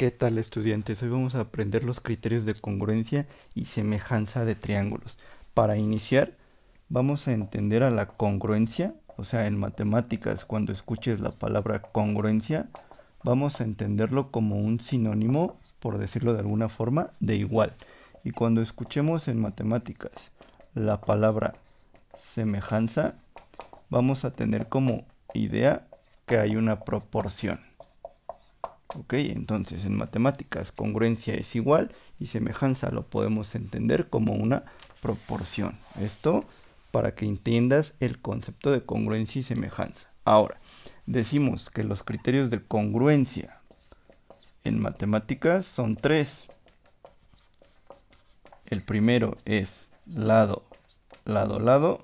¿Qué tal, estudiantes? Hoy vamos a aprender los criterios de congruencia y semejanza de triángulos. Para iniciar, vamos a entender a la congruencia, o sea, en matemáticas, cuando escuches la palabra congruencia, vamos a entenderlo como un sinónimo, por decirlo de alguna forma, de igual. Y cuando escuchemos en matemáticas la palabra semejanza, vamos a tener como idea que hay una proporción. Ok, entonces en matemáticas congruencia es igual y semejanza lo podemos entender como una proporción. Esto para que entiendas el concepto de congruencia y semejanza. Ahora, decimos que los criterios de congruencia en matemáticas son tres. El primero es lado, lado, lado.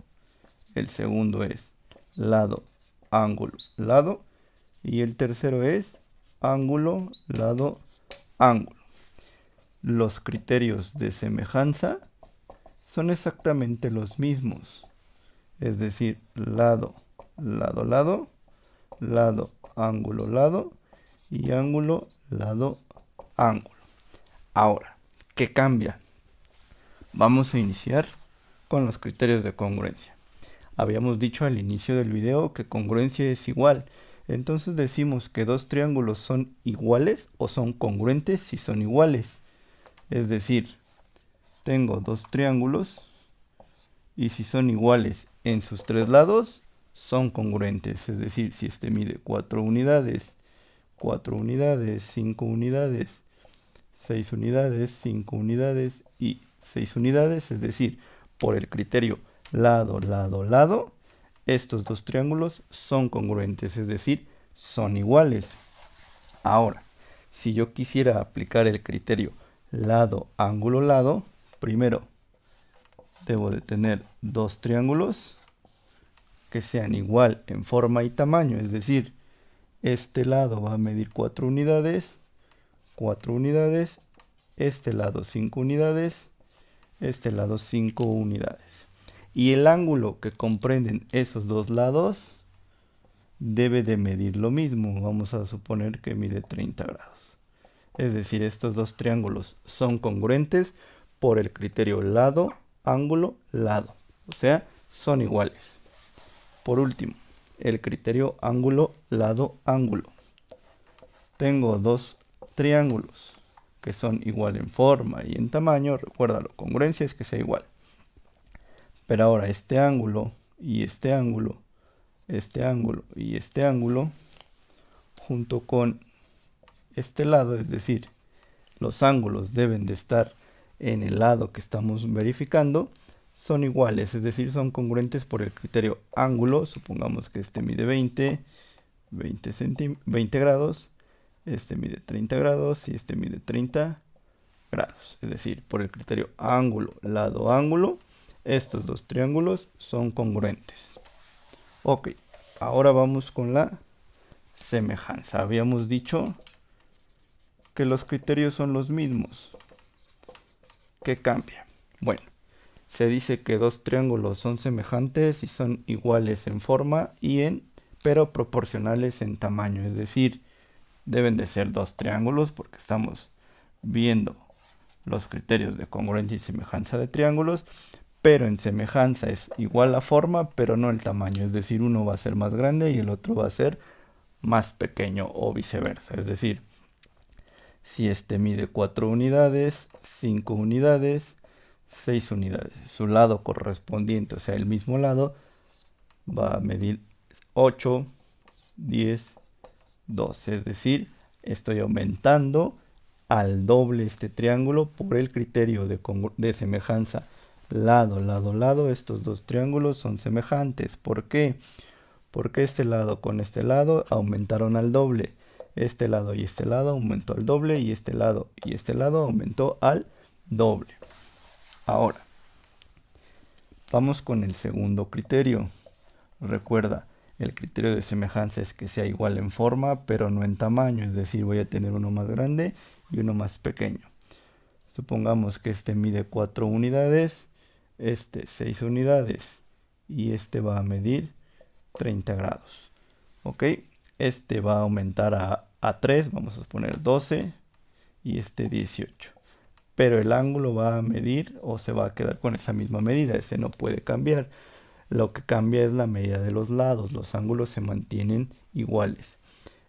El segundo es lado, ángulo, lado. Y el tercero es ángulo, lado, ángulo. Los criterios de semejanza son exactamente los mismos. Es decir, lado, lado, lado, lado, ángulo, lado y ángulo, lado, ángulo. Ahora, ¿qué cambia? Vamos a iniciar con los criterios de congruencia. Habíamos dicho al inicio del video que congruencia es igual. Entonces decimos que dos triángulos son iguales o son congruentes si son iguales. Es decir, tengo dos triángulos y si son iguales en sus tres lados, son congruentes. Es decir, si este mide 4 unidades, 4 unidades, 5 unidades, 6 unidades, 5 unidades y 6 unidades, es decir, por el criterio lado, lado, lado, estos dos triángulos son congruentes, es decir, son iguales. Ahora, si yo quisiera aplicar el criterio lado, ángulo, lado, primero debo de tener dos triángulos que sean igual en forma y tamaño, es decir, este lado va a medir 4 unidades, este lado 5 unidades, este lado 5 unidades. Y el ángulo que comprenden esos dos lados debe de medir lo mismo. Vamos a suponer que mide 30 grados. Es decir, estos dos triángulos son congruentes por el criterio lado, ángulo, lado. O sea, son iguales. Por último, el criterio ángulo, lado, ángulo. Tengo dos triángulos que son igual en forma y en tamaño. Recuérdalo, congruencia es que sea igual. Pero ahora este ángulo y este ángulo, este ángulo y este ángulo, junto con este lado, es decir, los ángulos deben de estar en el lado que estamos verificando, son iguales, es decir, son congruentes por el criterio ángulo. Supongamos que este mide 20 grados, este mide 30 grados y este mide 30 grados. Es decir, por el criterio ángulo, lado, ángulo, estos dos triángulos son congruentes. Ok, ahora vamos con la semejanza. Habíamos dicho que los criterios son los mismos. ¿Qué cambia? Bueno, se dice que dos triángulos son semejantes y son iguales en forma pero proporcionales en tamaño. Es decir, deben de ser dos triángulos porque estamos viendo los criterios de congruencia y semejanza de triángulos, pero en semejanza es igual la forma, pero no el tamaño. Es decir, uno va a ser más grande y el otro va a ser más pequeño o viceversa. Es decir, si este mide 4 unidades, 5 unidades, 6 unidades, su lado correspondiente, o sea, el mismo lado, va a medir 8, 10, 12. Es decir, estoy aumentando al doble este triángulo por el criterio de semejanza. Lado, lado, lado, estos dos triángulos son semejantes. ¿Por qué? Porque este lado con este lado aumentaron al doble. Este lado y este lado aumentó al doble y este lado y este lado aumentó al doble. Ahora, vamos con el segundo criterio. Recuerda, el criterio de semejanza es que sea igual en forma, pero no en tamaño. Es decir, voy a tener uno más grande y uno más pequeño. Supongamos que este mide 4 unidades, este 6 unidades y este va a medir 30 grados. ¿Ok? Este va a aumentar a 3, vamos a poner 12, y este 18. Pero el ángulo va a medir o se va a quedar con esa misma medida, ese no puede cambiar. Lo que cambia es la medida de los lados, los ángulos se mantienen iguales.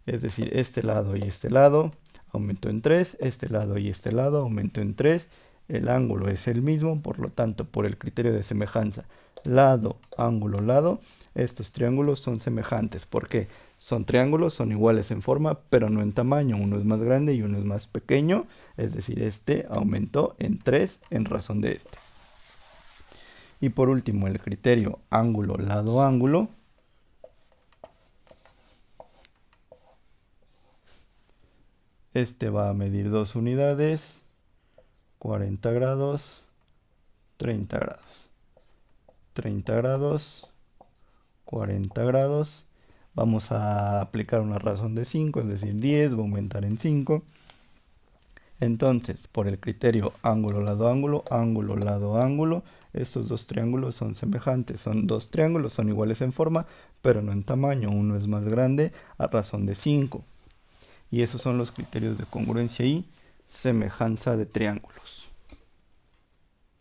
Es decir, este lado y este lado aumentó en 3, este lado y este lado aumentó en 3. El ángulo es el mismo, por lo tanto, por el criterio de semejanza, lado, ángulo, lado, estos triángulos son semejantes. ¿Por qué? Son triángulos, son iguales en forma, pero no en tamaño. Uno es más grande y uno es más pequeño. Es decir, este aumentó en 3 en razón de este. Y por último, el criterio ángulo, lado, ángulo. Este va a medir 2 unidades, 40 grados, 30 grados. 30 grados, 40 grados. Vamos a aplicar una razón de 5, es decir, 10 va a aumentar en 5. Entonces, por el criterio ángulo, lado, ángulo, ángulo, lado, ángulo, estos dos triángulos son semejantes. Son dos triángulos, son iguales en forma, pero no en tamaño. Uno es más grande a razón de 5. Y esos son los criterios de congruencia y semejanza de triángulos.